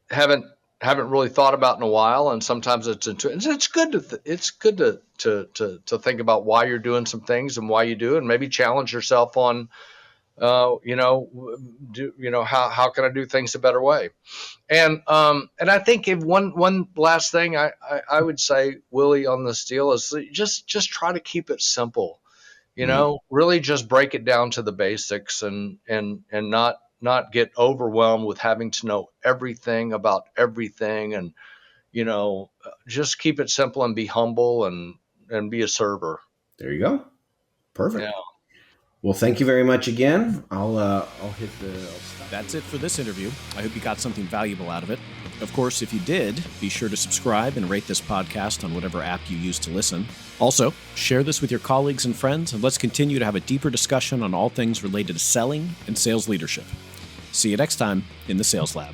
haven't really thought about in a while, and sometimes it's good to think about why you're doing some things and why you do, and maybe challenge yourself on how can I do things a better way. And I think if one last thing I would say, Willie, on this deal is just try to keep it simple. Really just break it down to the basics, and not get overwhelmed with having to know everything about everything, and just keep it simple and be humble, and be a server. There you go. Perfect. Yeah. Well, thank you very much again. I'll stop. That's it for this interview. I hope you got something valuable out of it. Of course, if you did, be sure to subscribe and rate this podcast on whatever app you use to listen. Also, share this with your colleagues and friends, and let's continue to have a deeper discussion on all things related to selling and sales leadership. See you next time in the Sales Lab.